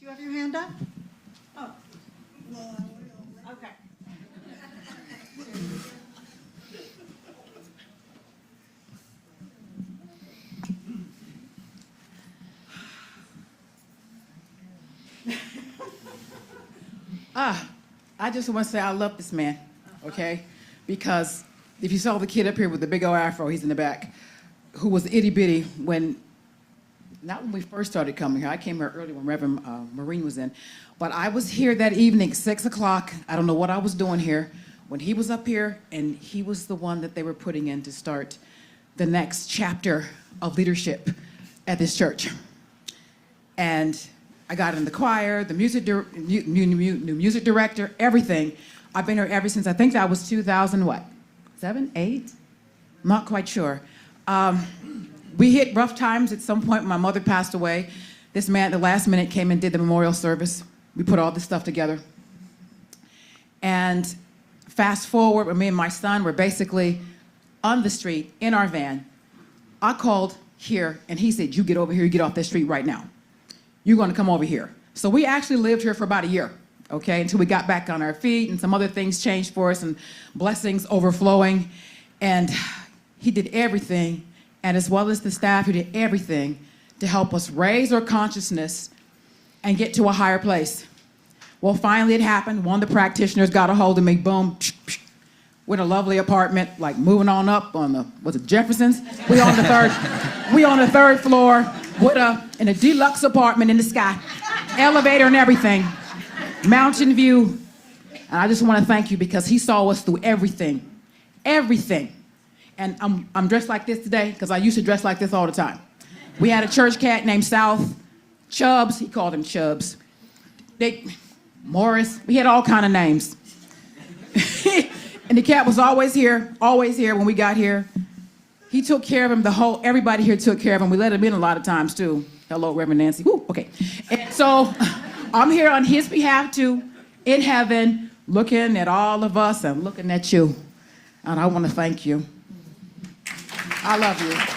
Do you have your hand up? Oh. Okay. I just want to say I love this man, okay? Because if you saw the kid up here with the big old afro, he's in the back, who was itty bitty not when we first started coming here. I came here early when Reverend Maureen was in. But I was here that evening, 6 o'clock. I don't know what I was doing here when he was up here, and he was the one that they were putting in to start the next chapter of leadership at this church. And I got in the choir, the new music director, everything. I've been here ever since, I think that was 2000, what, 7, 8? I'm not quite sure. We hit rough times at some point. My mother passed away. This man at the last minute came and did the memorial service. We put all this stuff together. And fast forward, me and my son were basically on the street in our van. I called here, and he said, you get over here, you get off this street right now. You're going to come over here. So we actually lived here for about a year, okay, until we got back on our feet and some other things changed for us and blessings overflowing. And he did everything, and as well as the staff, he did everything to help us raise our consciousness and get to a higher place. Well, finally it happened. One of the practitioners got a hold of me, boom, with a lovely apartment, like moving on up on the, was it Jefferson's? We on the third floor in a deluxe apartment in the sky, elevator and everything, mountain view. And I just want to thank you because he saw us through everything. And I'm dressed like this today because I used to dress like this all the time. We had a church cat named South, Chubbs, he called him Chubbs. Morris, we had all kind of names. And the cat was always here when we got here. He took care of him, everybody here took care of him. We let him in a lot of times too. Hello, Reverend Nancy. Woo, okay. And so I'm here on his behalf too, in heaven, looking at all of us and looking at you. And I want to thank you. I love you. I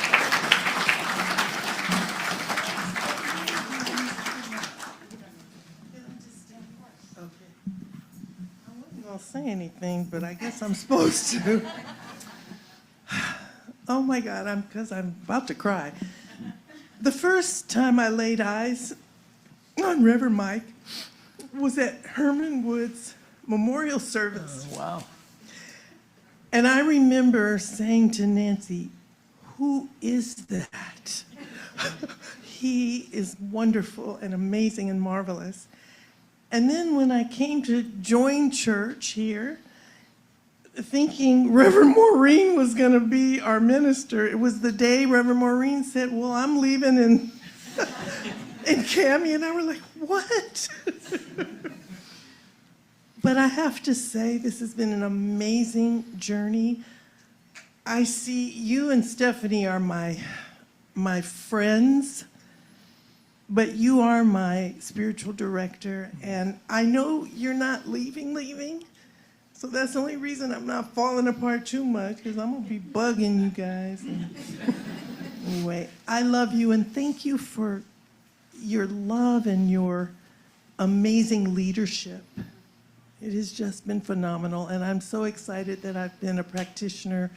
wasn't going to say anything, but I guess I'm supposed to. Oh my God, because I'm about to cry. The first time I laid eyes on Reverend Mike was at Herman Wood's memorial service. Oh, wow. And I remember saying to Nancy, who is that? He is wonderful and amazing and marvelous. And then when I came to join church here, thinking Reverend Maureen was going to be our minister, it was the day Reverend Maureen said, well, I'm leaving in Cammie, and I were like, what? But I have to say, this has been an amazing journey. I see you and Stephanie are my friends, but you are my spiritual director, and I know you're not leaving. So that's the only reason I'm not falling apart too much, because I'm going to be bugging you guys. Anyway, I love you, and thank you for your love and your amazing leadership. It has just been phenomenal, and I'm so excited that I've been a practitioner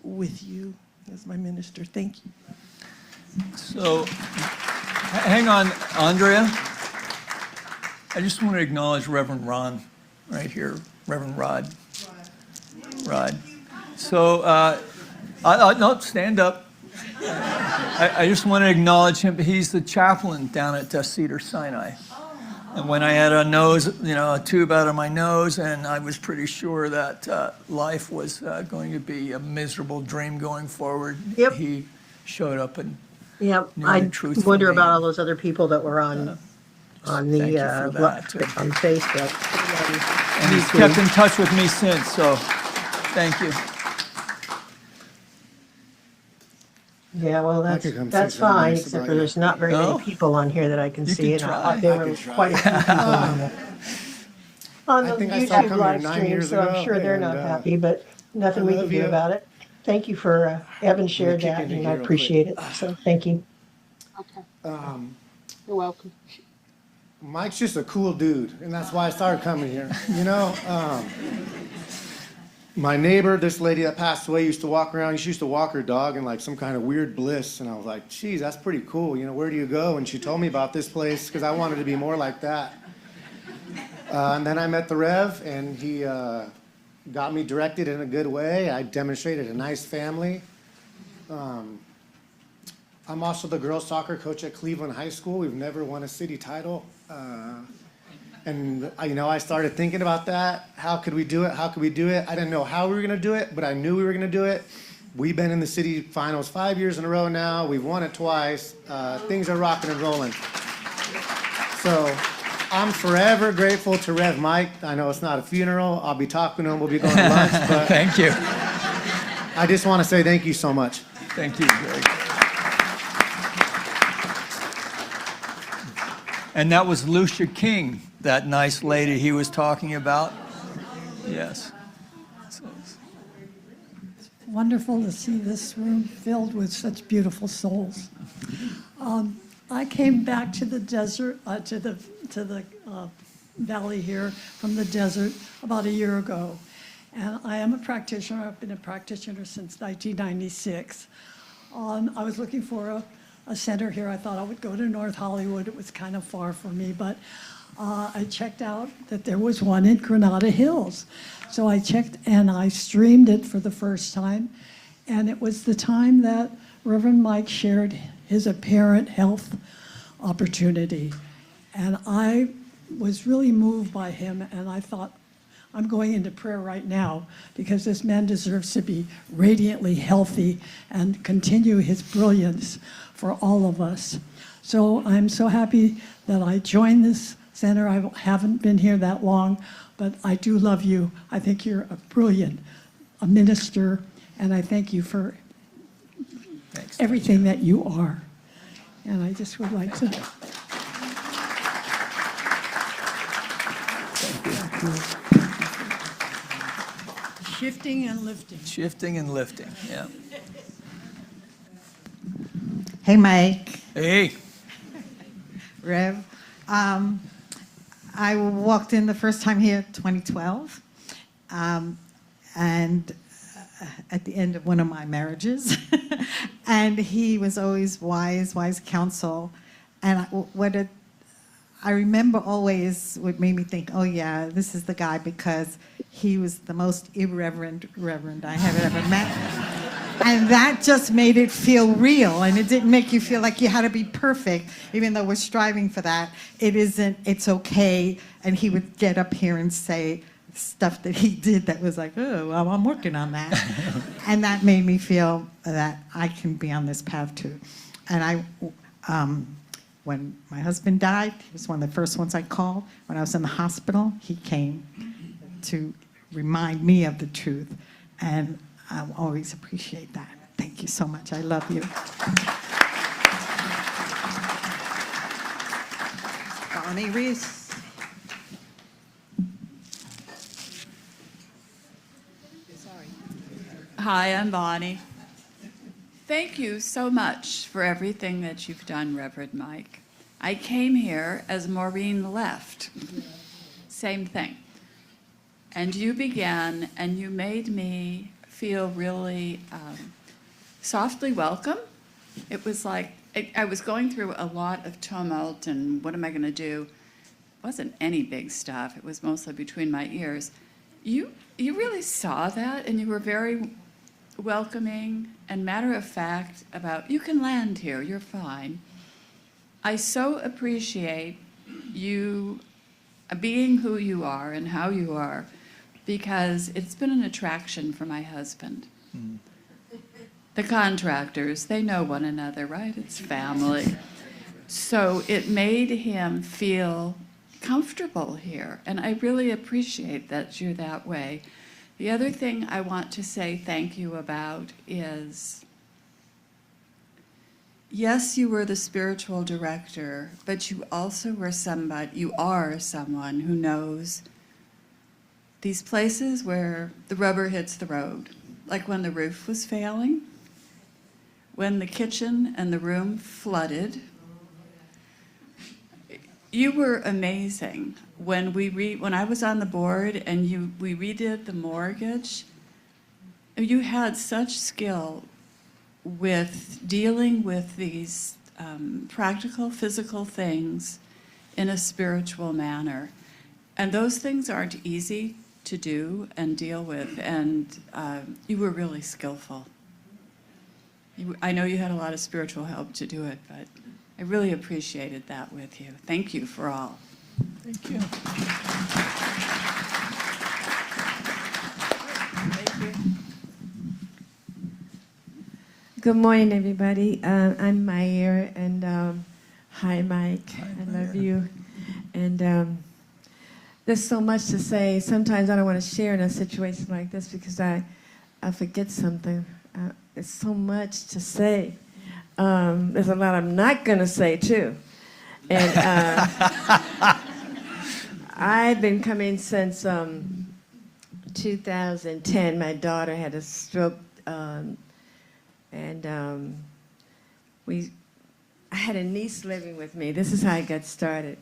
with you as my minister. Thank you. So, hang on, Andrea. I just want to acknowledge Reverend Ron right here. Reverend Rod. So, no, stand up. I just want to acknowledge him. He's the chaplain down at Cedar Sinai. And when I had a tube out of my nose, and I was pretty sure that life was going to be a miserable dream going forward, Yep. he showed up and Yep, knew I the truth for wonder me. about all those other people that were on Thank you for that. on Facebook. And he's kept in touch with me since, so thank you. Yeah, well, could come that's say something fine, nice except about for you. there's not very No? many people on here that I can You see. can And try. there I were could try. quite a few people on I the think I started YouTube coming live here 9 stream, years so I'm ago, sure they're not and, happy, but nothing I we can love do you. about it. Thank you for having shared kick that, into and gear I real appreciate it. So thank you. Okay, Um, you're welcome. Mike's just a cool dude, and that's why I started coming here. My neighbor, this lady that passed away, used to walk around. She used to walk her dog in like some kind of weird bliss, and I was like, geez, that's pretty cool. Where do you go? And she told me about this place because I wanted to be more like that. And then I met the Rev, and he got me directed in a good way. I demonstrated a nice family. I'm also the girls soccer coach at Cleveland High School. We've never won a city title. And I started thinking about that. How could we do it? How could we do it? I didn't know how we were going to do it, but I knew we were going to do it. We've been in the city finals 5 years in a row now. We've won it twice. Things are rocking and rolling. So I'm forever grateful to Rev Mike. I know it's not a funeral. I'll be talking to him. We'll be going to lunch. But Thank you. I just want to say thank you so much. Thank you, Greg. And that was Lucia King, that nice lady he was talking about. Yes. Wonderful to see this room filled with such beautiful souls. I came back to the desert, to the valley here from the desert about a year ago. And I am a practitioner. I've been a practitioner since 1996. I was looking for a center here. I thought I would go to North Hollywood. It was kind of far for me, but I checked out that there was one in Granada Hills. So I checked and I streamed it for the first time. And it was the time that Reverend Mike shared his apparent health opportunity. And I was really moved by him, and I thought, I'm going into prayer right now because this man deserves to be radiantly healthy and continue his brilliance for all of us. So I'm so happy that I joined this center. I haven't been here that long, but I do love you. I think you're a minister, and I thank you for everything that you are. And I just would like to. Thank you. Shifting and lifting. Shifting and lifting, yeah. Hey, Mike. Hey. Rev. I walked in the first time here 2012, and at the end of one of my marriages. And he was always wise counsel. And I remember always what made me think, oh yeah, this is the guy, because he was the most irreverent reverend I have ever met. And that just made it feel real, and it didn't make you feel like you had to be perfect, even though we're striving for that. It isn't, it's okay. And he would get up here and say stuff that he did that was like, oh, well, I'm working on that. And that made me feel that I can be on this path too. And when my husband died, he was one of the first ones I called. When I was in the hospital, he came to remind me of the truth. And I always appreciate that. Thank you so much. I love you. Bonnie Reese. Hi, I'm Bonnie. Thank you so much for everything that you've done, Reverend Mike. I came here as Maureen left. Same thing. And you began, and you made me feel really softly welcome. It was like, I was going through a lot of tumult, and what am I going to do? It wasn't any big stuff. It was mostly between my ears. You really saw that, and you were very welcoming and matter of fact about, you can land here, you're fine. I so appreciate you being who you are and how you are, because it's been an attraction for my husband. Mm. The contractors, they know one another, right? It's family. So it made him feel comfortable here, and I really appreciate that you're that way. The other thing I want to say thank you about is, yes, you were the spiritual director, but you also were you are someone who knows these places where the rubber hits the road, like when the roof was failing, when the kitchen and the room flooded. You were amazing. When I was on the board and we redid the mortgage, you had such skill with dealing with these practical, physical things in a spiritual manner. And those things aren't easy to do and deal with, and you were really skillful. I know you had a lot of spiritual help to do it, but I really appreciated that with you. Thank you for all. Thank you. Thank you. Good morning, everybody. I'm Mayer, and hi, Mike. I love you. And there's so much to say. Sometimes I don't want to share in a situation like this because I forget something. There's so much to say. There's a lot I'm not going to say, too. And I've been coming since 2010. My daughter had a stroke, and I had a niece living with me. This is how I got started.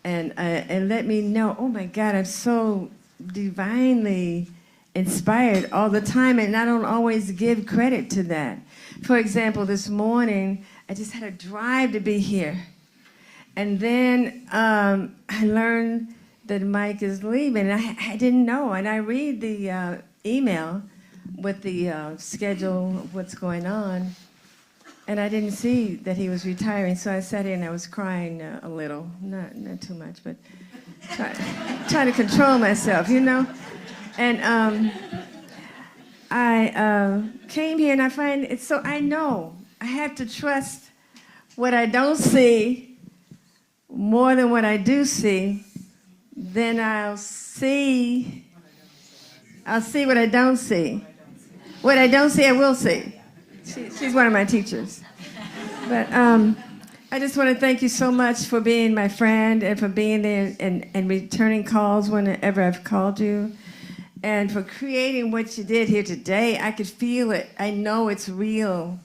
And let me know, oh my God, I'm so divinely inspired all the time, and I don't always give credit to that. For example, this morning, I just had a drive to be here. And then I learned that Mike is leaving, and I didn't know. And I read the email with the schedule of what's going on, and I didn't see that he was retiring. So I sat here and I was crying a little, not too much, but trying to control myself, you know. And I came here and I find it's so, I know I have to trust what I don't see more than what I do see. Then I'll see what I don't see. What I don't see, I will see. She's one of my teachers. But I just want to thank you so much for being my friend and for being there and returning calls whenever I've called you. And for creating what you did here today. I could feel it. I know it's real.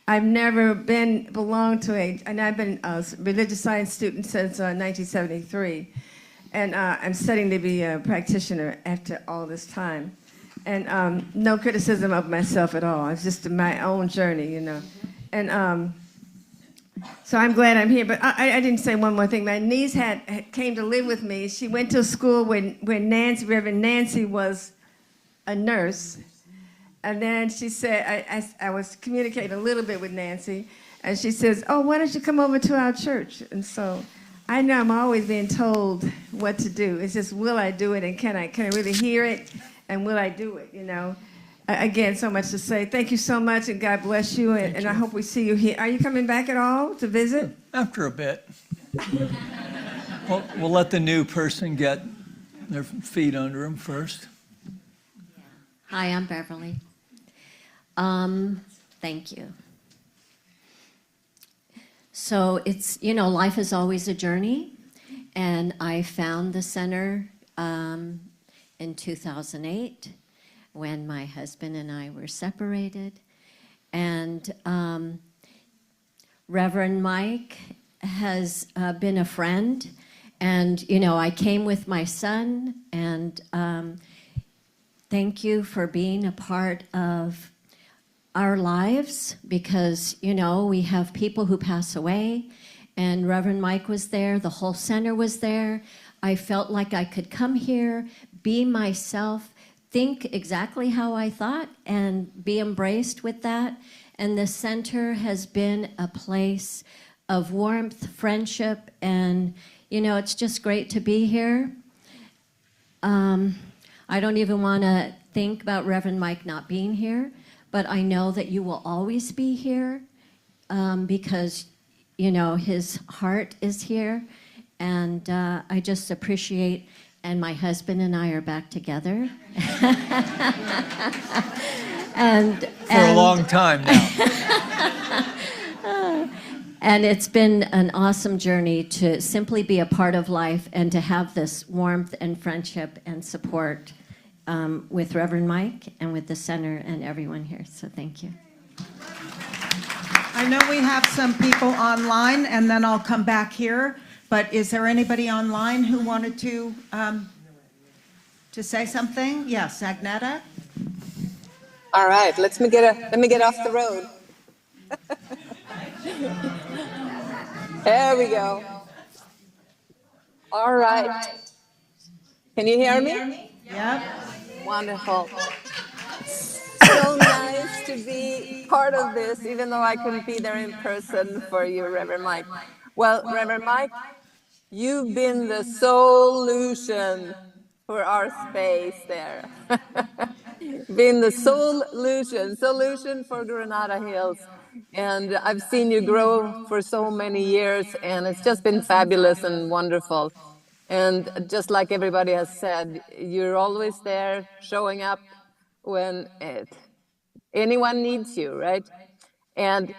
I've never belonged to and I've been a religious science student since 1973. And I'm studying to be a practitioner after all this time. And no criticism of myself at all. It's just my own journey, you know. And so I'm glad I'm here. But I didn't say one more thing. My niece came to live with me. She went to a school where Reverend Nancy was a nurse. And then she said, I was communicating a little bit with Nancy. And she says, oh, why don't you come over to our church? And so I know I'm always being told what to do. It's just, will I do it? And can I really hear it? And will I do it, you know? Again, so much to say. Thank you so much, and God bless you, and I hope we see you here. Are you coming back at all to visit? After a bit. We'll let the new person get their feet under them first. Hi, I'm Beverly. Thank you. So it's, you know, life is always a journey, and I found the center in 2008 when my husband and I were separated. And Reverend Mike has been a friend. And, you know, I came with my son, and thank you for being a part of our lives, because, you know, we have people who pass away, and Reverend Mike was there, the whole center was there. I felt like I could come here, be myself, think exactly how I thought, and be embraced with that. And the center has been a place of warmth, friendship, and, you know, it's just great to be here. I don't even want to think about Reverend Mike not being here, but I know that you will always be here because, you know, his heart is here. And I just appreciate, and my husband and I are back together. For a long time now. And it's been an awesome journey to simply be a part of life and to have this warmth and friendship and support with Reverend Mike and with the center and everyone here. So thank you. I know we have some people online, and then I'll come back here. But is there anybody online who wanted to say something? Yes, Agneta? All right, let me get off the road. There we go. All right. Can you hear me? Yep. Wonderful. So nice to be part of this, even though I couldn't be there in person for you, Reverend Mike. Well, Reverend Mike, you've been the solution for our space there. Been the solution for Granada Hills. And I've seen you grow for so many years, and it's just been fabulous and wonderful. And just like everybody has said, you're always there showing up when anyone needs you, right? And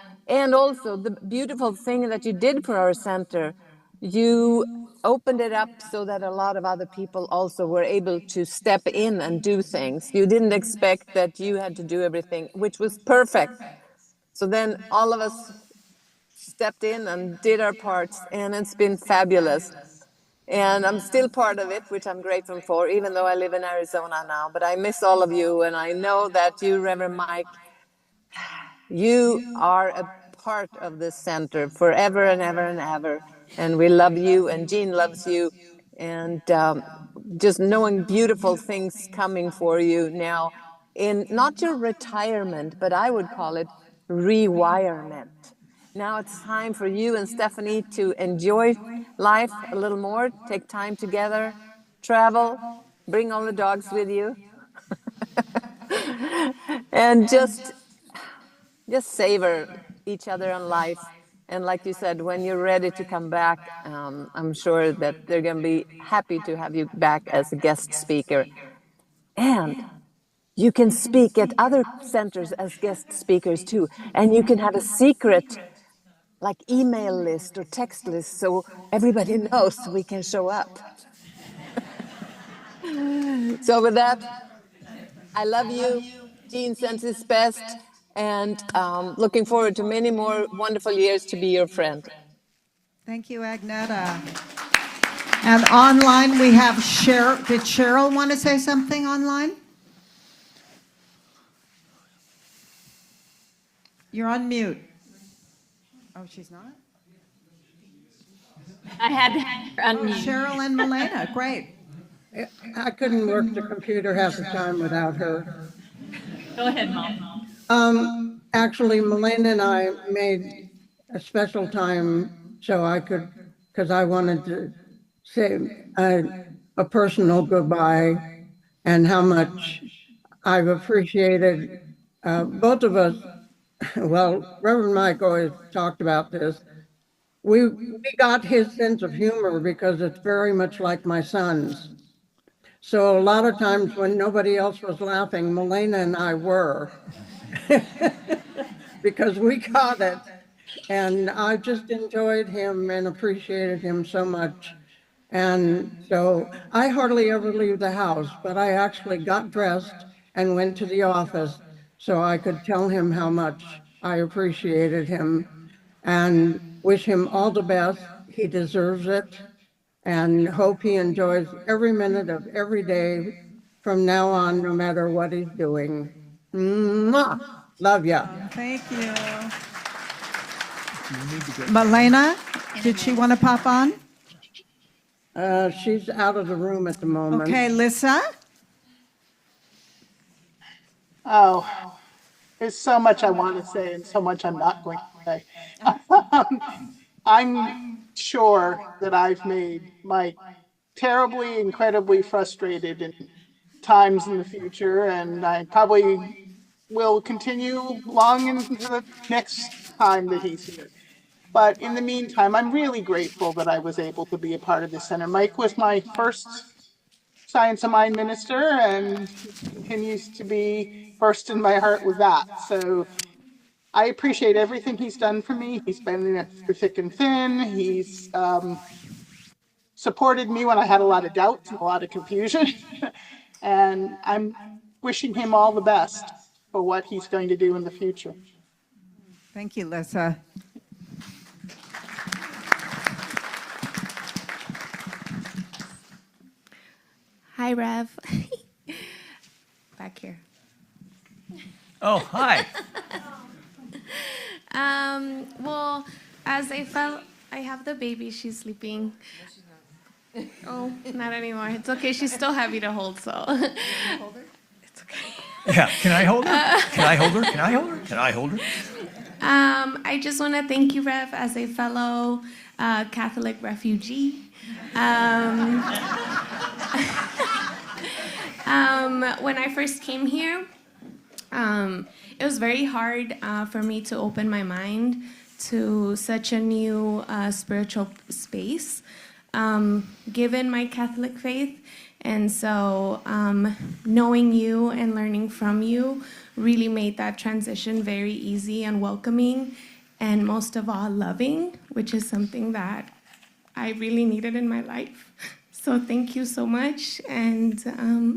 also the beautiful thing that you did for our center, you opened it up so that a lot of other people also were able to step in and do things. You didn't expect that you had to do everything, which was perfect. So then all of us stepped in and did our parts, and it's been fabulous. And I'm still part of it, which I'm grateful for, even though I live in Arizona now. But I miss all of you, and I know that you, Reverend Mike, you are a part of this center forever and ever and ever. And we love you, and Jean loves you. And just knowing beautiful things coming for you now in not your retirement, but I would call it rewirement. Now it's time for you and Stephanie to enjoy life a little more, take time together, travel, bring all the dogs with you, and just savor each other and life. And like you said, when you're ready to come back, I'm sure that they're going to be happy to have you back as a guest speaker. And you can speak at other centers as guest speakers too. And you can have a secret like email list or text list so everybody knows we can show up. So with that, I love you. Jean sends his best, and looking forward to many more wonderful years to be your friend. Thank you, Agneta. And online we have Cheryl. Did Cheryl want to say something online? You're on mute. Oh, she's not? I had her unmute. Cheryl and Milena, great. I couldn't work the computer half the time without her. Go ahead, Mom. Actually, Milena and I made a special time so I could, because I wanted to say a personal goodbye and how much I've appreciated both of us. Well, Reverend Mike always talked about this. We got his sense of humor because it's very much like my son's. So a lot of times when nobody else was laughing, Milena and I were, because we got it. And I just enjoyed him and appreciated him so much. And so I hardly ever leave the house, but I actually got dressed and went to the office so I could tell him how much I appreciated him and wish him all the best. He deserves it. And hope he enjoys every minute of every day from now on, no matter what he's doing. Mwah! Love ya. Thank you. Milena, did she want to pop on? She's out of the room at the moment. Okay, Lissa? Oh, there's so much I want to say and so much I'm not going to say. I'm sure that I've made Mike terribly, incredibly frustrated in times in the future, and I probably will continue long into the next time that he's here. But in the meantime, I'm really grateful that I was able to be a part of this center. Mike was my first Science of Mind minister, and he continues to be first in my heart with that. So I appreciate everything he's done for me. He's been in it through thick and thin. He's supported me when I had a lot of doubts and a lot of confusion. And I'm wishing him all the best for what he's going to do in the future. Thank you, Lissa. Hi, Rev. Back here. Oh, hi. Well, as I felt, I have the baby. She's sleeping. Oh, not anymore. It's okay. She's still heavy to hold, so. Hold her? It's okay. Yeah, can I hold her? Can I hold her? Can I hold her? Can I hold her? I just want to thank you, Rev, as a fellow Catholic refugee. When I first came here, it was very hard for me to open my mind to such a new spiritual space, given my Catholic faith. And so knowing you and learning from you really made that transition very easy and welcoming, and most of all, loving, which is something that I really needed in my life. So thank you so much, and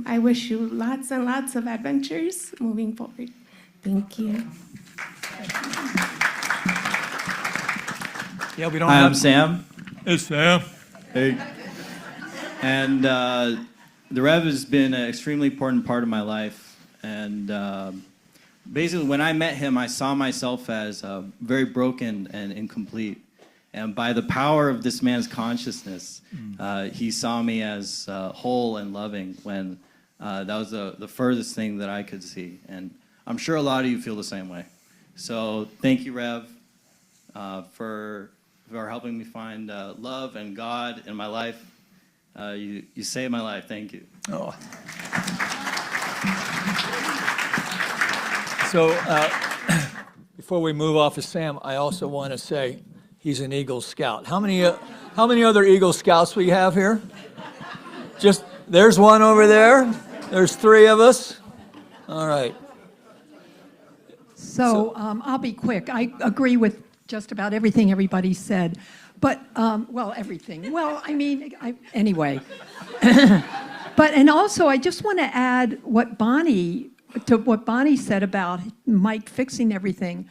I wish you lots and lots of adventures moving forward. Thank you. Yeah, we don't Hi, have... I'm Sam. Hey, Sam. Hey. And the Rev has been an extremely important part of my life. And basically, when I met him, I saw myself as very broken and incomplete. And by the power of this man's consciousness, he saw me as whole and loving when that was the furthest thing that I could see. And I'm sure a lot of you feel the same way. So thank you, Rev, for helping me find love and God in my life. You saved my life. Thank you. Oh. So before we move off of Sam, I also want to say he's an Eagle Scout. How many other Eagle Scouts we have here? Just there's one over there. There's 3 of us. All right. So I'll be quick. I agree with just about everything everybody said. But, well, everything. Well, I mean, anyway. And also, I just want to add what Bonnie said about Mike fixing everything.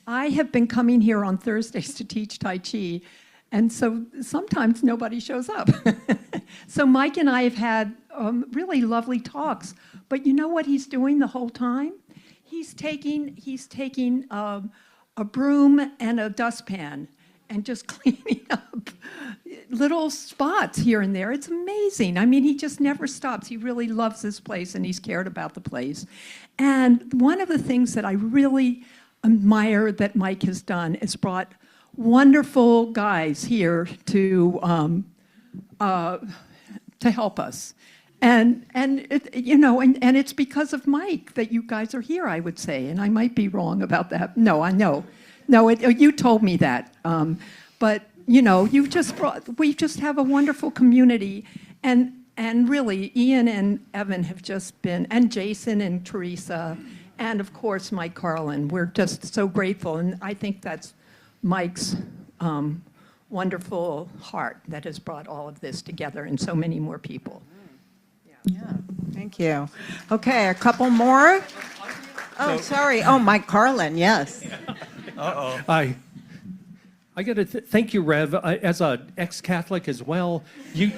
I have been coming here on Thursdays to teach Tai Chi, and so sometimes nobody shows up. So Mike and I have had really lovely talks. But you know what he's doing the whole time? He's taking a broom and a dustpan and just cleaning up little spots here and there. It's amazing. I mean, he just never stops. He really loves this place, and he's cared about the place. And one of the things that I really admire that Mike has done is brought wonderful guys here to help us. And it's because of Mike that you guys are here, I would say. And I might be wrong about that. No, I know. No, you told me that. But, we just have a wonderful community. And really, Ian and Evan have just been, and Jason and Teresa, and of course, Mike Carlin. We're just so grateful. And I think that's Mike's wonderful heart that has brought all of this together and so many more people. Yeah, thank you. Okay, a couple more. Oh, sorry. Oh, Mike Carlin, yes. Uh-oh. I got to thank you, Rev. As an ex-Catholic as well, you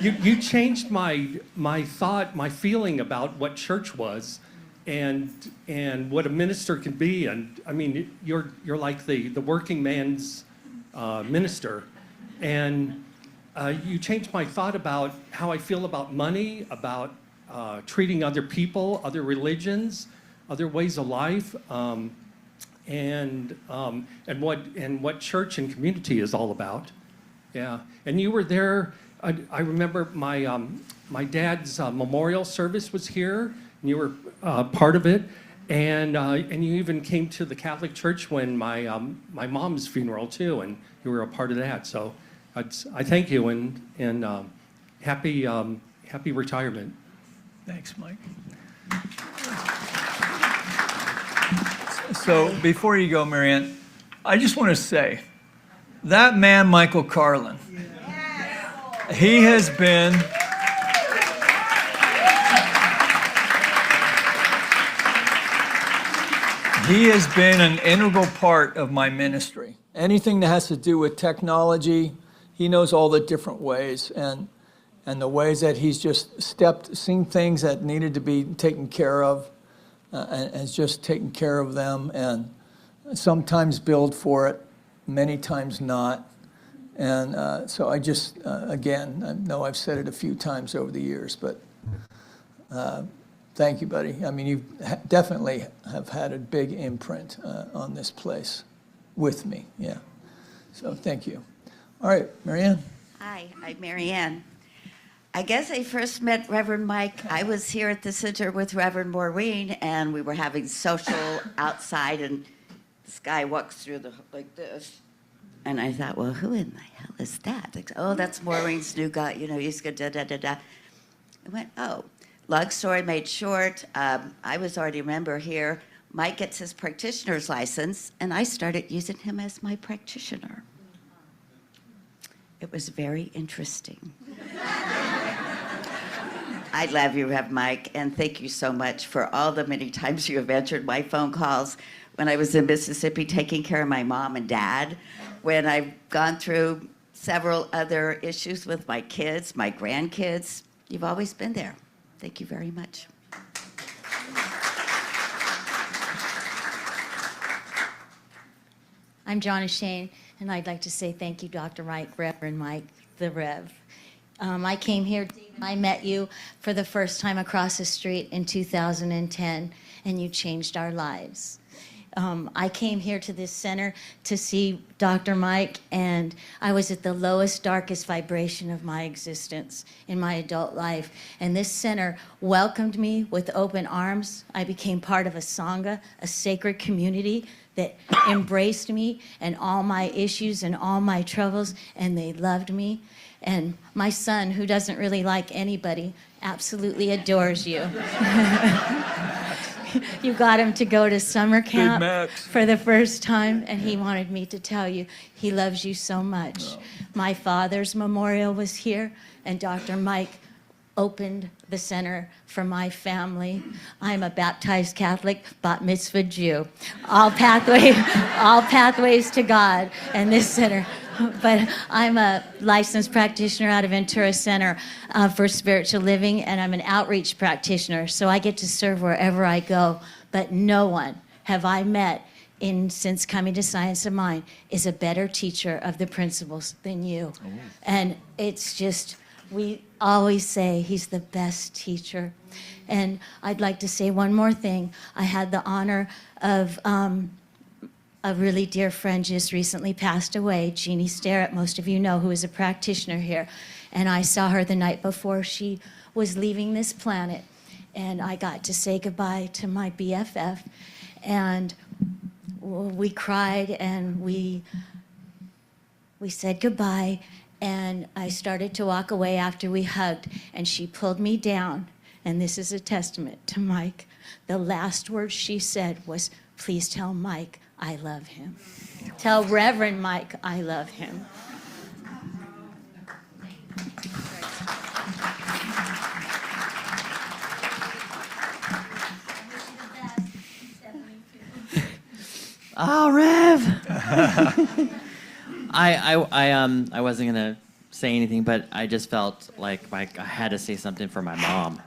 you changed my thought, my feeling about what church was, and what a minister can be. And I mean, you're like the working man's minister, and you changed my thought about how I feel about money, about treating other people, other religions, other ways of life. And what church and community is all about. Yeah, and you were there. I remember my dad's memorial service was here, and you were part of it, and you even came to the Catholic Church when my mom's funeral too, and you were a part of that. So I thank you and happy retirement. Thanks, Mike. So before you go, Marianne, I just want to say, that man, Michael Carlin, he has been an integral part of my ministry. Anything that has to do with technology, he knows all the different ways. And and the ways that he's just seen things that needed to be taken care of, and has just taken care of them, and sometimes billed for it, many times not. And so I just, again, I know I've said it a few times over the years, but thank you, buddy. I mean, you definitely have had a big imprint on this place with me, yeah. So thank you. All right, Marianne. Hi, I'm Marianne. I guess I first met Reverend Mike. I was here at the center with Reverend Maureen, and we were having social outside, and this guy walks through like this. And I thought, well, who in the hell is that? Like, oh, that's Maureen's new guy. You know, he's good, da-da-da-da. I went, oh. Long story made short, I was already a member here. Mike gets his practitioner's license, and I started using him as my practitioner. It was very interesting. I love you, Rev Mike, and thank you so much for all the many times you have answered my phone calls when I was in Mississippi taking care of my mom and dad, when I've gone through several other issues with my kids, my grandkids. You've always been there. Thank you very much. I'm Johnny Shane, and I'd like to say thank you, Dr. Mike, Reverend Mike, the Rev. I came here, I met you for the first time across the street in 2010, and you changed our lives. I came here to this center to see Dr. Mike, and I was at the lowest, darkest vibration of my existence in my adult life. And this center welcomed me with open arms. I became part of a Sangha, a sacred community that embraced me and all my issues and all my troubles, and they loved me. And my son, who doesn't really like anybody, absolutely adores you. You got him to go to summer camp for the first time, and he wanted me to tell you he loves you so much. Oh. My father's memorial was here, and Dr. Mike opened the center for my family. I'm a baptized Catholic, bat mitzvah Jew. All pathways to God, and this center. But I'm a licensed practitioner out of Ventura Center for Spiritual Living, and I'm an outreach practitioner, so I get to serve wherever I go. But no one have I met since coming to Science of Mind is a better teacher of the principles than you. Oh. And it's just, we always say he's the best teacher. And I'd like to say one more thing. I had the honor of a really dear friend just recently passed away, Jeannie Starrett, most of you know, who is a practitioner here. And I saw her the night before she was leaving this planet. And I got to say goodbye to my BFF. And we cried and we said goodbye. And I started to walk away after we hugged. And she pulled me down. And this is a testament to Mike. The last words she said was, "Please tell Mike I love him. Tell Reverend Mike I love him." Oh, Rev! I wasn't gonna say anything, but I just felt like I had to say something for my mom.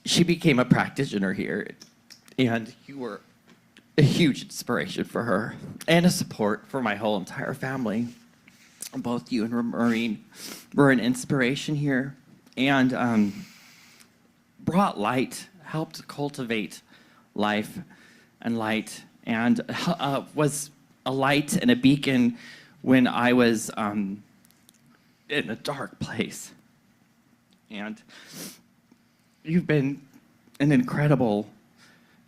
She became a practitioner here, and you were a huge inspiration for her and a support for my whole entire family. Both you and Maureen were an inspiration here and brought light, helped cultivate life and light, and was a light and a beacon when I was in a dark place. And you've been an incredible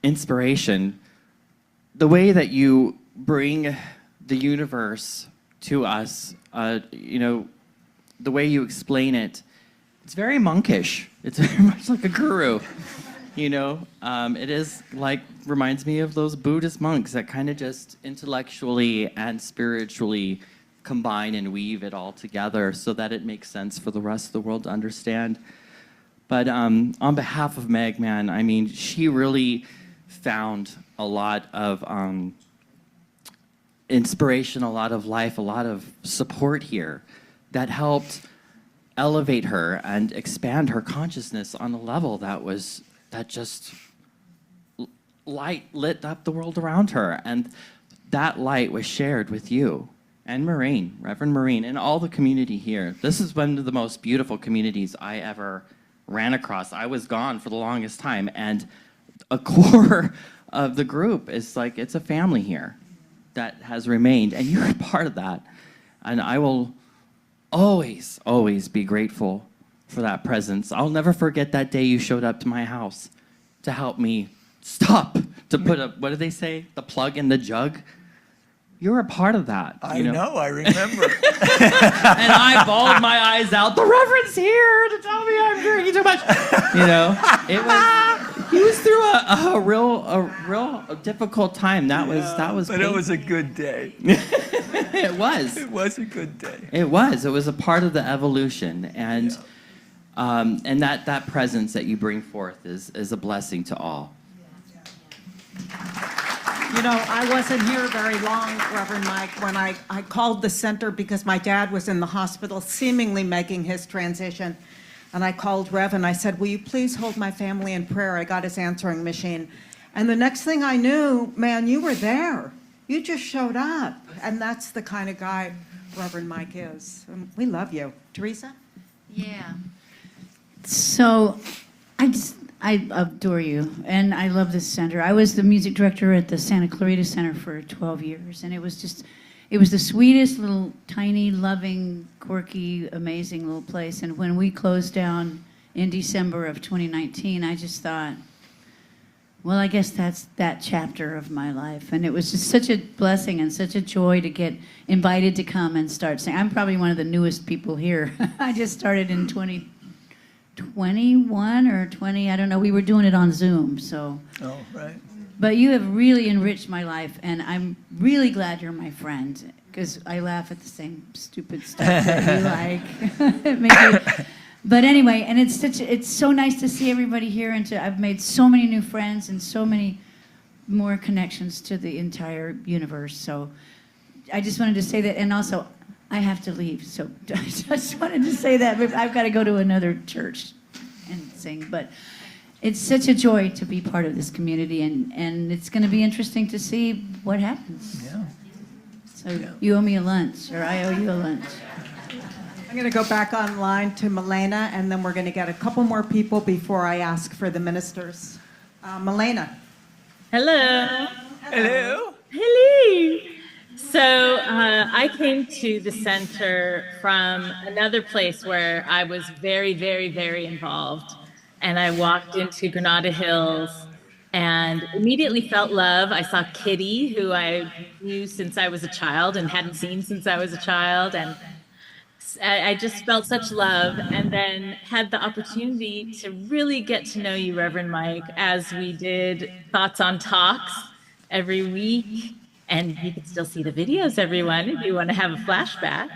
inspiration. The way that you bring the universe to us, the way you explain it, it's very monkish. It's very much like a guru, It is reminds me of those Buddhist monks that kind of just intellectually and spiritually combine and weave it all together so that it makes sense for the rest of the world to understand. But on behalf of Meg, man, I mean, she really found a lot of inspiration, a lot of life, a lot of support here that helped elevate her and expand her consciousness on a level that just light lit up the world around her. And that light was shared with you and Maureen, Reverend Maureen, and all the community here. This is one of the most beautiful communities I ever ran across. I was gone for the longest time, and a core of the group is like, it's a family here that has remained, and you're a part of that. And I will always, always be grateful for that presence. I'll never forget that day you showed up to my house to help me stop, to put what do they say? The plug in the jug. You're a part of that. I know, I remember. And I bawled my eyes out. The Reverend's here to tell me I'm drinking too much. You know, he was through a real difficult time. That was. But it was a good day. It was. It was a good day. It was. It was a part of the evolution, and that presence that you bring forth is a blessing to all. You know, I wasn't here very long, Reverend Mike, when I called the center because my dad was in the hospital, seemingly making his transition. And I called Rev and I said, will you please hold my family in prayer? I got his answering machine. And the next thing I knew, man, you were there. You just showed up. And that's the kind of guy Reverend Mike is. We love you. Teresa? Yeah. So I adore you, and I love this center. I was the music director at the Santa Clarita Center for 12 years, and it was the sweetest little, tiny, loving, quirky, amazing little place. And when we closed down in December of 2019, I just thought, well, I guess that's that chapter of my life. And it was just such a blessing and such a joy to get invited to come and start singing. I'm probably one of the newest people here. I just started in 2021 or 20, I don't know. We were doing it on Zoom, so. Oh, right. But you have really enriched my life, and I'm really glad you're my friend, because I laugh at the same stupid stuff that you like. But anyway, and it's so nice to see everybody here, and I've made so many new friends and so many more connections to the entire universe. So I just wanted to say that, and also I have to leave, so I just wanted to say that. I've got to go to another church and sing, but it's such a joy to be part of this community, and it's going to be interesting to see what happens. Yeah. So you owe me a lunch, or I owe you a lunch. I'm going to go back online to Milena, and then we're going to get a couple more people before I ask for the ministers. Milena. Hello. Hello. Hello. So I came to the center from another place where I was very, very, very involved. And I walked into Granada Hills and immediately felt love. I saw Kitty, who I knew since I was a child and hadn't seen since I was a child. And I just felt such love, and then had the opportunity to really get to know you, Reverend Mike, as we did Thoughts on Talks every week. And you can still see the videos, everyone, if you want to have a flashback.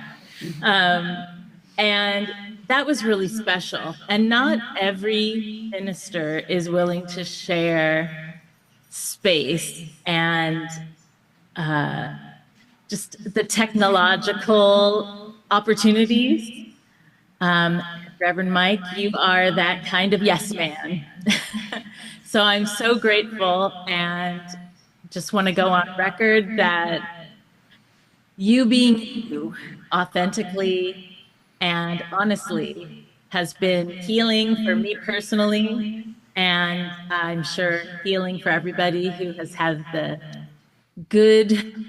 And that was really special. And not every minister is willing to share space and just the technological opportunities. Reverend Mike, you are that kind of yes man. So I'm so grateful, and just want to go on record that you being you authentically and honestly has been healing for me personally, and I'm sure healing for everybody who has had the good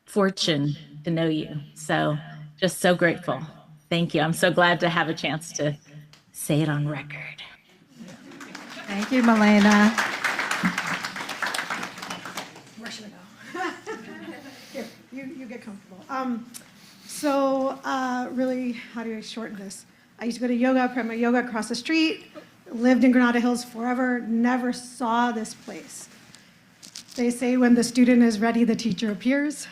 fortune to know you. So just so grateful. Thank you. I'm so glad to have a chance to say it on record. Thank you, Milena. Where should I go? Here, you get comfortable. So really, how do I shorten this? I used to go to yoga, prima yoga across the street, lived in Granada Hills forever, never saw this place. They say when the student is ready, the teacher appears.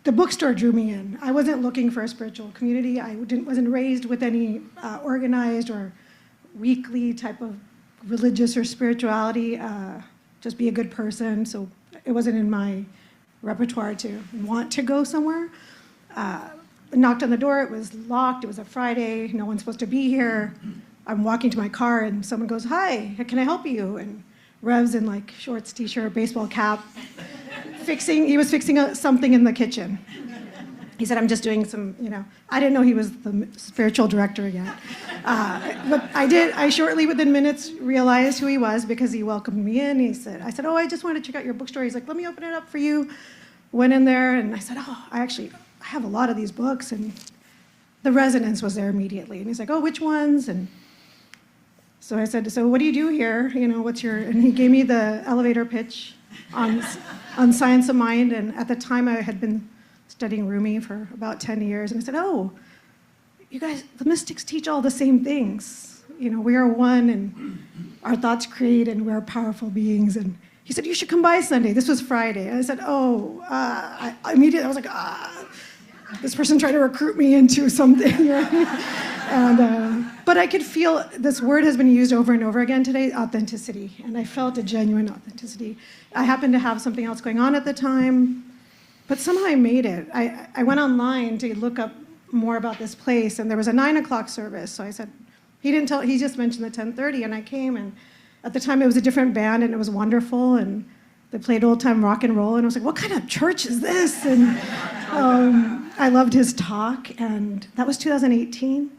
The bookstore drew me in. I wasn't looking for a spiritual community. I wasn't raised with any organized or weekly type of religious or spirituality, just be a good person. So it wasn't in my repertoire to want to go somewhere. Knocked on the door, it was locked, it was a Friday, no one's supposed to be here. I'm walking to my car and someone goes, "Hi, can I help you?" And Rev's in like shorts, t-shirt, baseball cap, he was fixing something in the kitchen. He said, "I'm just doing some, I didn't know he was the spiritual director yet. But I shortly within minutes realized who he was because he welcomed me in. I said, "Oh, I just wanted to check out your bookstore." He's like, "Let me open it up for you." Went in there and I said, "Oh, I have a lot of these books." And the resonance was there immediately. And he's like, "Oh, which ones?" And so I said, "So what do you do here? And he gave me the elevator pitch on Science of Mind. And at the time I had been studying Rumi for about 10 years. And I said, "Oh, you guys, the mystics teach all the same things. We are one and our thoughts create and we're powerful beings." And he said, "You should come by Sunday." This was Friday. And I said, I immediately was like, this person tried to recruit me into something. Right? But I could feel this word has been used over and over again today, authenticity. And I felt a genuine authenticity. I happened to have something else going on at the time, but somehow I made it. I went online to look up more about this place, and there was a 9 o'clock service. So I said, he just mentioned the 10:30, and I came, and at the time it was a different band, and it was wonderful, and they played old-time rock and roll, and I was like, "What kind of church is this?" And I loved his talk, and that was 2018.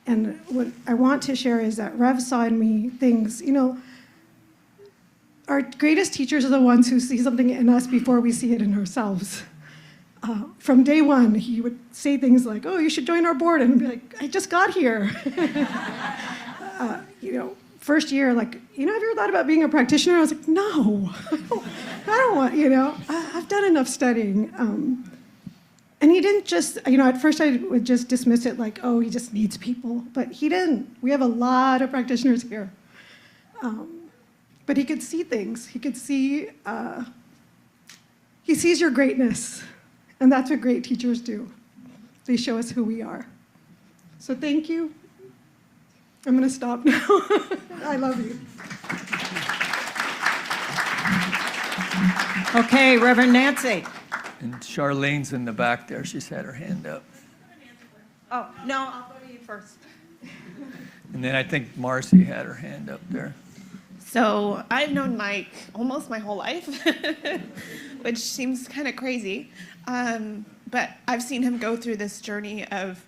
And what I want to share is that Rev saw in me things, our greatest teachers are the ones who see something in us before we see it in ourselves. From day one, he would say things like, "Oh, you should join our board," and I'd be like, "I just got here." First year, like, "Have you ever thought about being a practitioner?" I was like, "No, I don't want, I've done enough studying." And he didn't just, at first I would just dismiss it like, "Oh, he just needs people," but he didn't. We have a lot of practitioners here. But he could see things. He could see, he sees your greatness, and that's what great teachers do. They show us who we are. So thank you. I'm going to stop now. I love you. Okay, Reverend Nancy. And Charlene's in the back there. She's had her hand up. Oh, no, I'll go to you first. And then I think Marcy had her hand up there. So I've known Mike almost my whole life, which seems kind of crazy. But I've seen him go through this journey of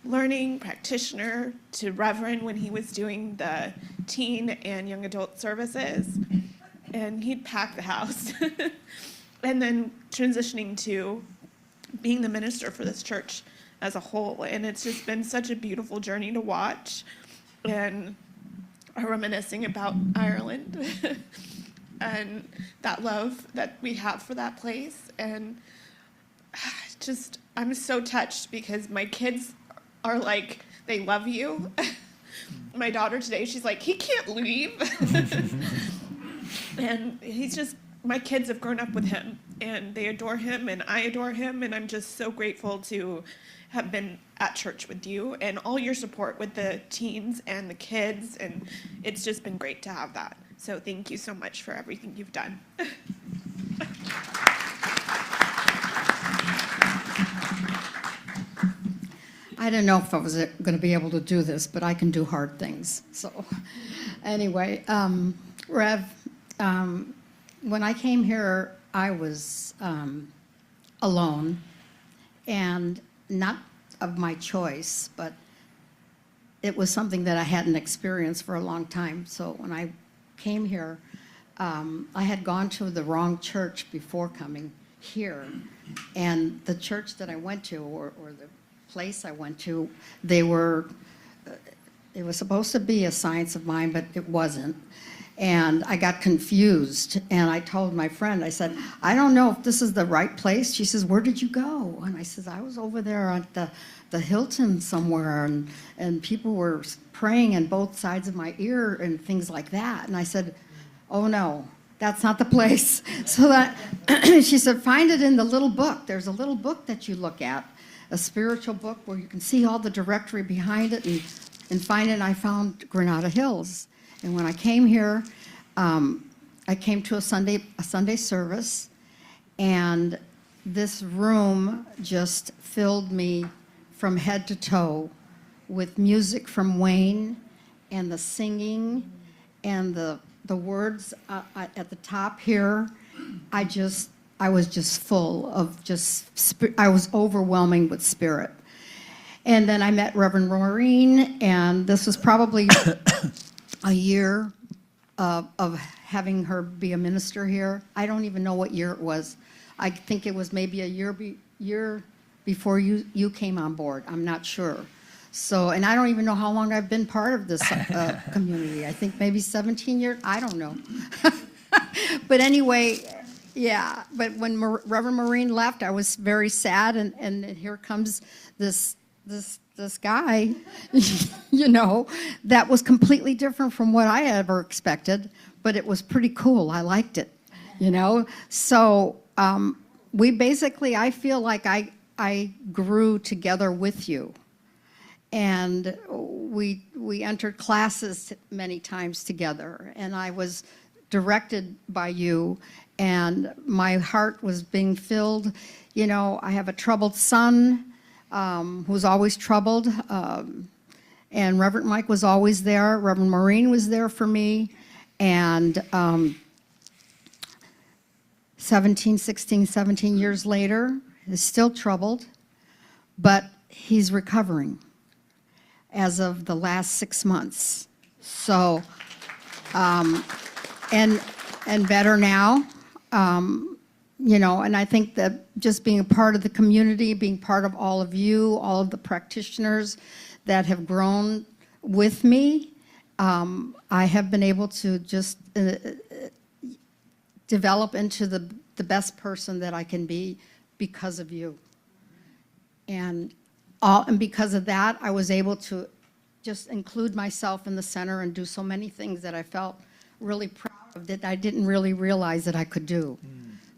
learning practitioner to reverend when he was doing the teen and young adult services. And he'd pack the house. And then transitioning to being the minister for this church as a whole. And it's just been such a beautiful journey to watch. And reminiscing about Ireland and that love that we have for that place. And just, I'm so touched because my kids are like, they love you. My daughter today, she's like, "He can't leave." And he's just, my kids have grown up with him and they adore him and I adore him. And I'm just so grateful to have been at church with you and all your support with the teens and the kids. And it's just been great to have that. So thank you so much for everything you've done. I didn't know if I was going to be able to do this, but I can do hard things. So anyway, Rev, when I came here, I was alone, and not of my choice, but it was something that I hadn't experienced for a long time. So when I came here, I had gone to the wrong church before coming here, and the church that I went to, or the place I went to, it was supposed to be a Science of Mind, but it wasn't. And I got confused, and I told my friend, I said, "I don't know if this is the right place." She says, "Where did you go?" And I said, "I was over there at the Hilton somewhere, and people were praying in both sides of my ear and things like that." And I said, "Oh no, that's not the place." So that she said, "Find it in the little book. There's a little book that you look at, a spiritual book where you can see all the directory behind it and find it." And I found Granada Hills. And when I came here, I came to a Sunday service, and this room just filled me from head to toe with music from Wayne and the singing and the words at the top here. I was just full of I was overwhelming with spirit. And then I met Reverend Maureen, and this was probably a year of having her be a minister here. I don't even know what year it was. I think it was maybe a year before you came on board. I'm not sure. So, and I don't even know how long I've been part of this community. I think maybe 17 years. I don't know. But anyway, yeah. But when Reverend Maureen left, I was very sad. And here comes this guy, you know, that was completely different from what I ever expected. But it was pretty cool. I liked it, you know. So we basically, I feel like I grew together with you. And we entered classes many times together, and I was directed by you, and my heart was being filled. You know, I have a troubled son who's always troubled, and Reverend Mike was always there. Reverend Maureen was there for me, and 17 years later, is still troubled, but he's recovering as of the last 6 months. So, and better now, you know, and I think that just being a part of the community, being part of all of you, all of the practitioners that have grown with me, I have been able to just develop into the best person that I can be because of you. And because of that, I was able to just include myself in the center and do so many things that I felt really proud of that I didn't really realize that I could do.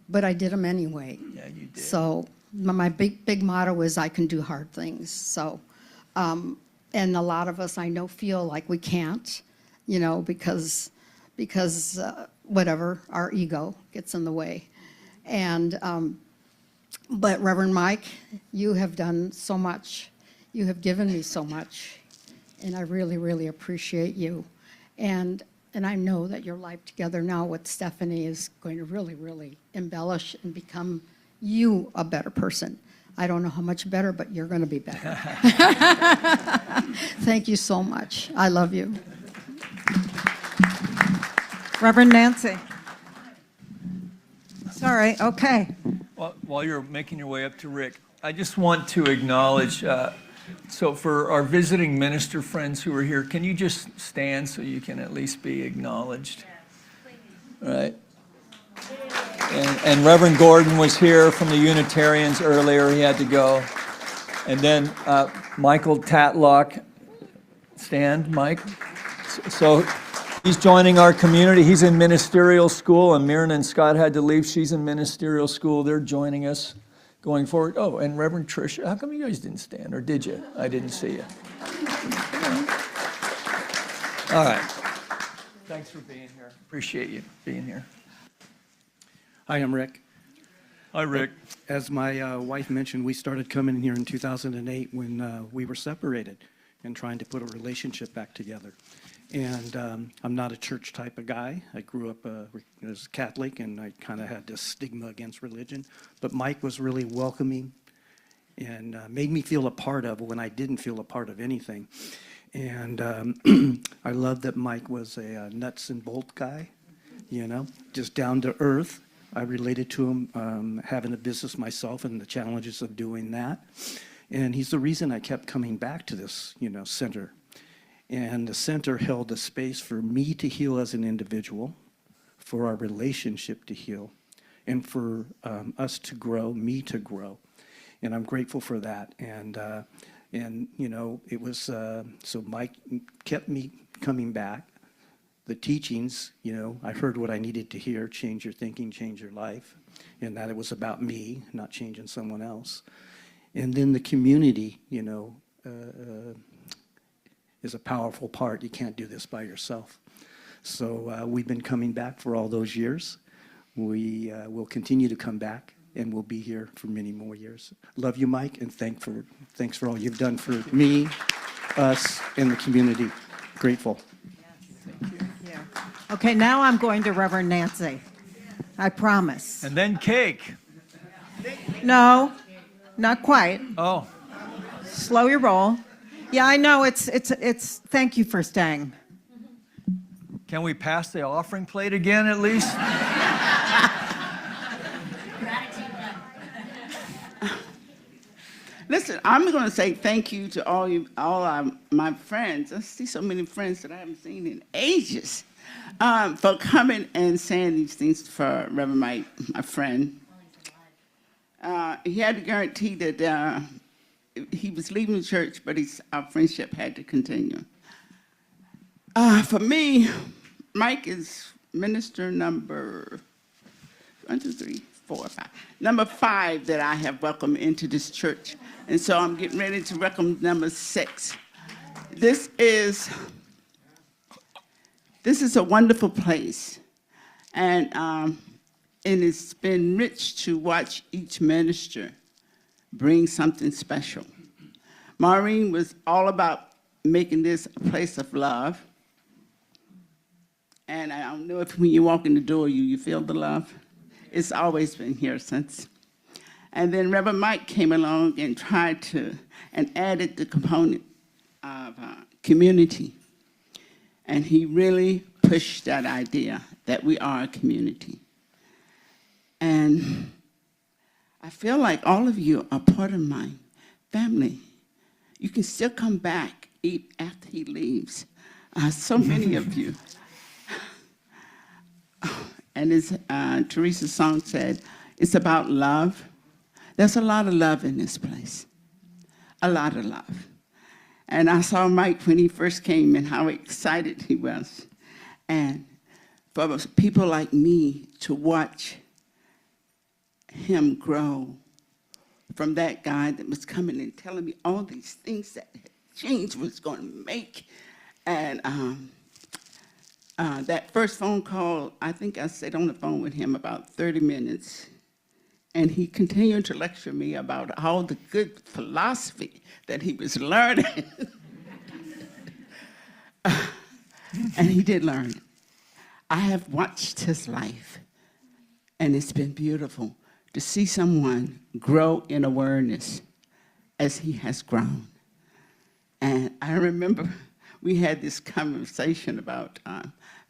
But I did them anyway. Yeah, you did. So my big motto is I can do hard things. So, and a lot of us I know feel like we can't, you know, because whatever, our ego gets in the way. And but Reverend Mike, you have done so much. You have given me so much, and I really, really appreciate you. And I know that your life together now with Stephanie is going to really, really embellish and become you a better person. I don't know how much better, but you're going to be better. Thank you so much. I love you. Reverend Nancy. Sorry, okay. While you're making your way up to Rick, I just want to acknowledge, so for our visiting minister friends who are here, can you just stand so you can at least be acknowledged? Right. And Reverend Gordon was here from the Unitarians earlier. He had to go. And then Michael Tatlock. Stand, Mike. So he's joining our community. He's in ministerial school, and Mirna and Scott had to leave. She's in ministerial school. They're joining us going forward. Oh, and Reverend Tricia. How come you guys didn't stand, or did you? I didn't see you. All right. Thanks for being here. Appreciate you being here. Hi, I'm Rick. Hi, Rick. As my wife mentioned, we started coming in here in 2008 when we were separated and trying to put a relationship back together. And I'm not a church type of guy. I grew up as Catholic, and I kind of had this stigma against religion. But Mike was really welcoming and made me feel a part of when I didn't feel a part of anything. And I love that Mike was a nuts and bolt guy, you know, just down to earth. I related to him having a business myself and the challenges of doing that. And he's the reason I kept coming back to this, you know, center. And the center held a space for me to heal as an individual, for our relationship to heal, and for us to grow, me to grow. And I'm grateful for that. And you know, it was, so Mike kept me coming back. The teachings, you know, I heard what I needed to hear, change your thinking, change your life, and that it was about me, not changing someone else. And then the community, you know, is a powerful part. You can't do this by yourself. So we've been coming back for all those years. We will continue to come back, and we'll be here for many more years. Love you, Mike, and thanks for all you've done for me, us, and the community. Grateful. Okay, now I'm going to Reverend Nancy. I promise. And then cake. No, not quite. Oh. Slow your roll. Yeah, I know, it's, thank you for staying. Can we pass the offering plate again at least? Listen, I'm going to say thank you to all my friends. I see so many friends that I haven't seen in ages, for coming and saying these things for Reverend Mike, my friend. He had to guarantee that he was leaving the church, but our friendship had to continue. For me, Mike is minister number 1, 2, 3, 4, 5. Number 5 that I have welcomed into this church. And so I'm getting ready to welcome number 6. This is a wonderful place. And it's been rich to watch each minister bring something special. Maureen was all about making this a place of love. And I don't know if when you walk in the door, you feel the love. It's always been here since. And then Reverend Mike came along and tried to, and added the component of community. And he really pushed that idea that we are a community. And I feel like all of you are part of my family. You can still come back after he leaves. So many of you. And as Teresa's song said, it's about love. There's a lot of love in this place, a lot of love. And I saw Mike when he first came and how excited he was. And for people like me to watch him grow from that guy that was coming and telling me all these things that change was going to make. And that first phone call, I think I stayed on the phone with him about 30 minutes. And he continued to lecture me about all the good philosophy that he was learning. And he did learn. I have watched his life, and it's been beautiful to see someone grow in awareness as he has grown. And I remember we had this conversation about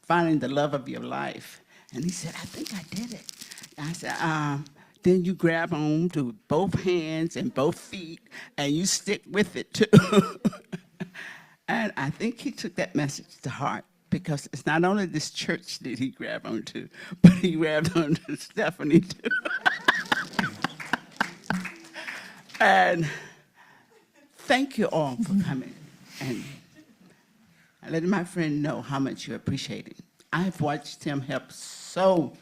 finding the love of your life. And he said, I think I did it. I said, then you grab on to both hands and both feet, and you stick with it too. And I think he took that message to heart, because it's not only this church that he grabbed onto, but he grabbed onto Stephanie too. And thank you all for coming and letting my friend know how much you appreciate it. I've watched him help so.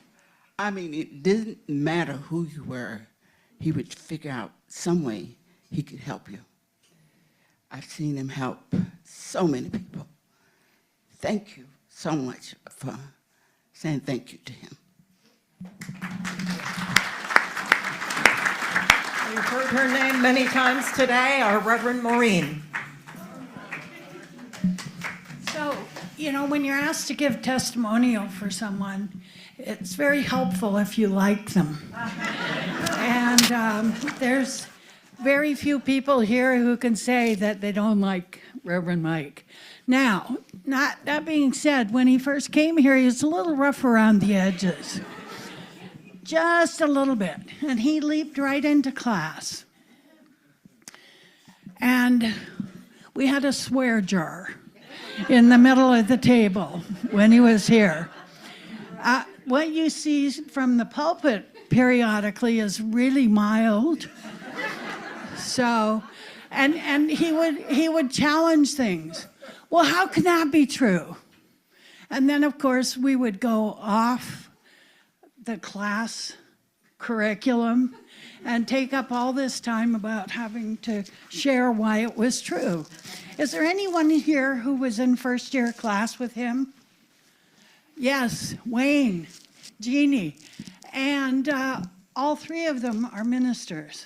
I mean, it didn't matter who you were. He would figure out some way he could help you. I've seen him help so many people. Thank you so much for saying thank you to him. We've heard her name many times today, our Reverend Maureen. So, when you're asked to give testimonial for someone, it's very helpful if you like them. And there's very few people here who can say that they don't like Reverend Mike. Now, that being said, when he first came here, he was a little rough around the edges. Just a little bit. And he leaped right into class. And we had a swear jar in the middle of the table when he was here. What you see from the pulpit periodically is really mild. So, and he would challenge things. Well, how can that be true? And then, of course, we would go off the class curriculum and take up all this time about having to share why it was true. Is there anyone here who was in first year class with him? Yes, Wayne, Jeannie, and all three of them are ministers.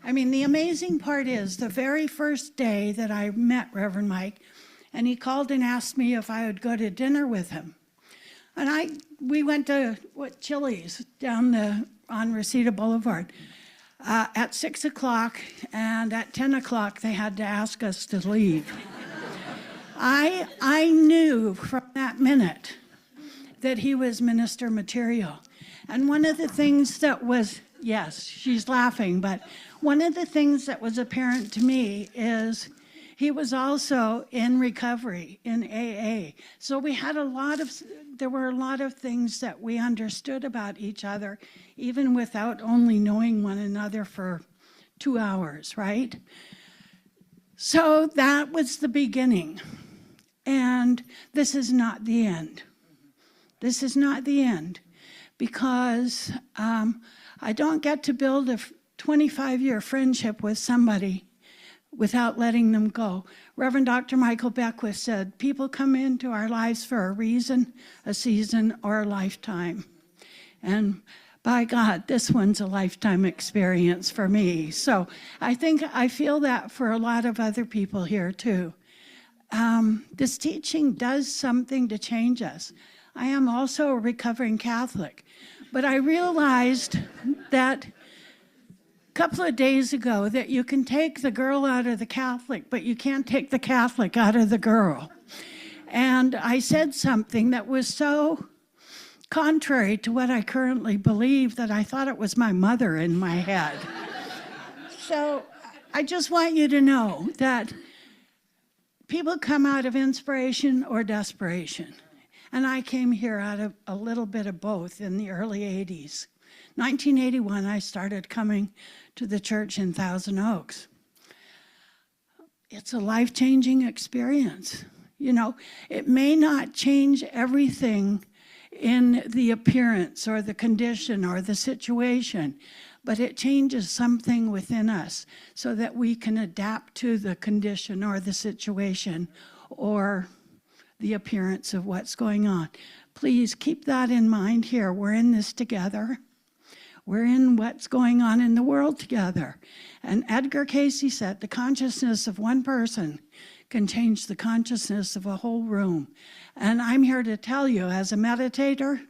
I mean, the amazing part is the very first day that I met Reverend Mike, and he called and asked me if I would go to dinner with him. And we went to Chili's down on Reseda Boulevard at 6 o'clock, and at 10 o'clock they had to ask us to leave. I knew from that minute that he was minister material. And one of the things that was, yes, she's laughing, but one of the things that was apparent to me is he was also in recovery in AA. So there were a lot of things that we understood about each other, even without only knowing one another for 2 hours, right? So that was the beginning. And this is not the end. This is not the end, because I don't get to build a 25-year friendship with somebody without letting them go. Reverend Dr. Michael Beckwith said, people come into our lives for a reason, a season, or a lifetime. And by God, this one's a lifetime experience for me. So I feel that for a lot of other people here too. This teaching does something to change us. I am also a recovering Catholic, but I realized that couple of days ago that you can take the girl out of the Catholic, but you can't take the Catholic out of the girl. And I said something that was so contrary to what I currently believe that I thought it was my mother in my head. So I just want you to know that people come out of inspiration or desperation. And I came here out of a little bit of both in the early 80s. 1981, I started coming to the church in Thousand Oaks. It's a life-changing experience. You know, it may not change everything in the appearance or the condition or the situation, but it changes something within us so that we can adapt to the condition or the situation or the appearance of what's going on. Please keep that in mind here. We're in this together. We're in what's going on in the world together. And Edgar Cayce said, the consciousness of one person can change the consciousness of a whole room. And I'm here to tell you, as a meditator,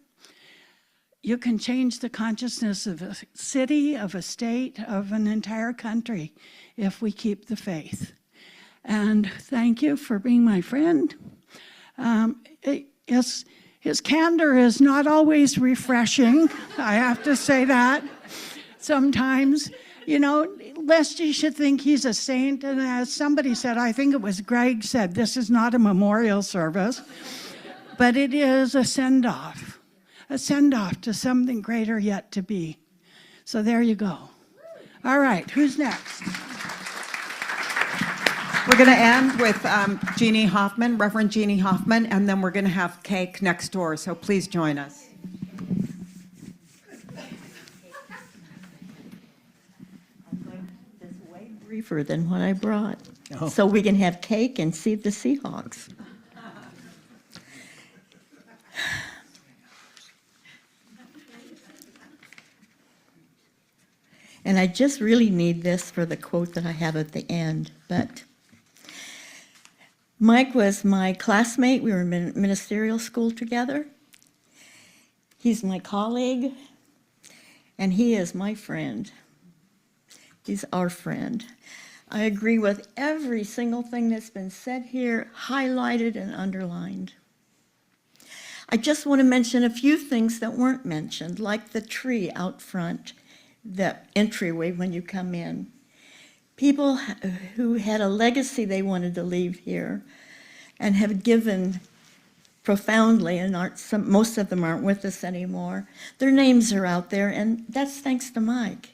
you can change the consciousness of a city, of a state, of an entire country, if we keep the faith. And thank you for being my friend. His candor is not always refreshing, I have to say that. Sometimes, you know, lest you should think he's a saint, and as somebody said, I think it was Greg said, this is not a memorial service, but it is a send-off to something greater yet to be. So there you go. All right, who's next? We're going to end with Jeannie Hoffman, Reverend Jeannie Hoffman, and then we're going to have cake next door, so please join us. This is way briefer than what I brought, Oh. so we can have cake and see the Seahawks. And I just really need this for the quote that I have at the end, but Mike was my classmate. We were in ministerial school together. He's my colleague, and he is my friend. He's our friend. I agree with every single thing that's been said here, highlighted and underlined. I just want to mention a few things that weren't mentioned, like the tree out front, the entryway when you come in. People who had a legacy they wanted to leave here and have given profoundly, and most of them aren't with us anymore. Their names are out there, and that's thanks to Mike.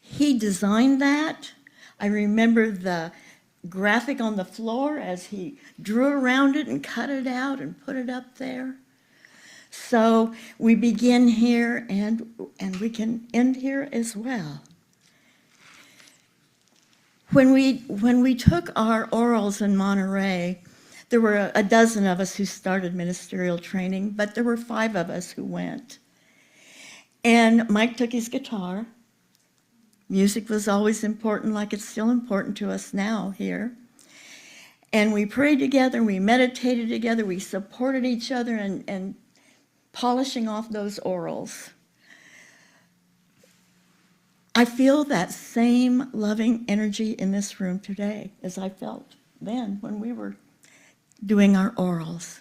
He designed that. I remember the graphic on the floor as he drew around it and cut it out and put it up there. So we begin here and we can end here as well. When we took our orals in Monterey, There were a dozen of us who started ministerial training, but there were 5 of us who went. And Mike took his guitar. Music was always important, like it's still important to us now here. And we prayed together, we meditated together, we supported each other and polishing off those orals. I feel that same loving energy in this room today as I felt then when we were doing our orals.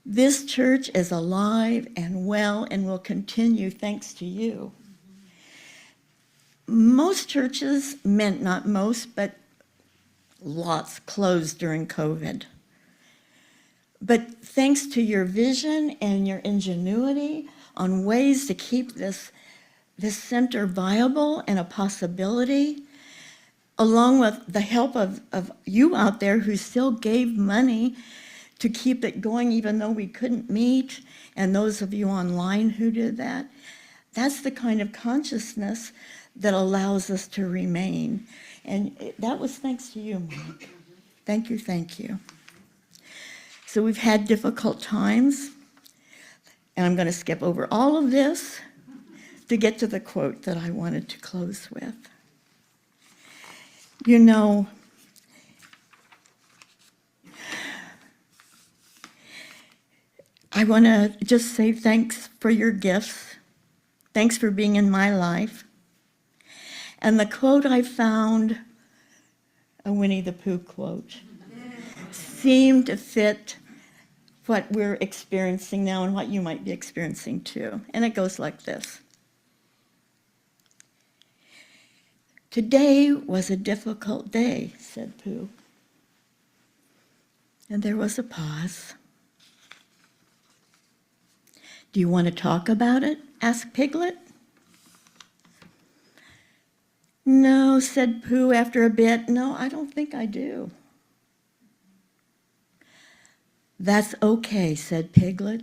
This church is alive and well and will continue thanks to you. Most churches, not most, but lots closed during COVID. But thanks to your vision and your ingenuity on ways to keep this center viable and a possibility, along with the help of you out there who still gave money to keep it going even though we couldn't meet, and those of you online who did that, that's the kind of consciousness that allows us to remain. And that was thanks to you, Mike. Thank you, thank you. So we've had difficult times, and I'm going to skip over all of this to get to the quote that I wanted to close with. You know, I want to just say thanks for your gifts. Thanks for being in my life. And the quote I found, a Winnie the Pooh quote, seemed to fit what we're experiencing now and what you might be experiencing too. And it goes like this. Today was a difficult day, said Pooh. And there was a pause. Do you want to talk about it? Asked Piglet. No, said Pooh after a bit. No, I don't think I do. That's okay, said Piglet.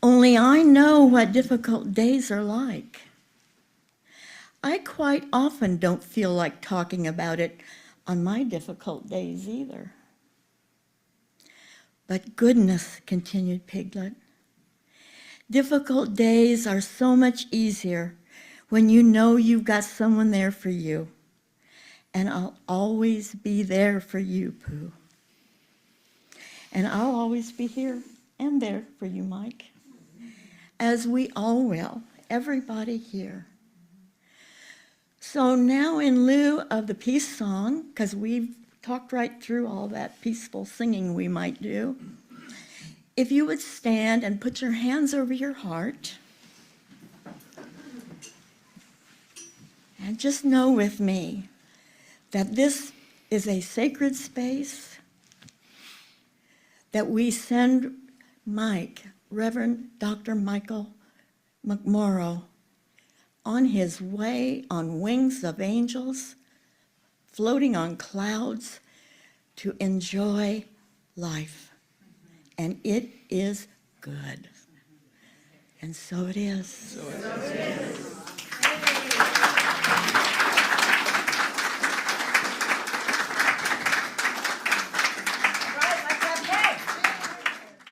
Only I know what difficult days are like. I quite often don't feel like talking about it on my difficult days either. But goodness, continued Piglet, difficult days are so much easier when you know you've got someone there for you. And I'll always be there for you, Pooh. And I'll always be here and there for you, Mike. As we all will, everybody here. So now in lieu of the peace song, because we've talked right through all that peaceful singing we might do, if you would stand and put your hands over your heart, and just know with me that this is a sacred space, that we send Mike, Reverend Dr. Michael McMorrow, on his way on wings of angels, floating on clouds to enjoy life. And it is good. And so it is. So it is.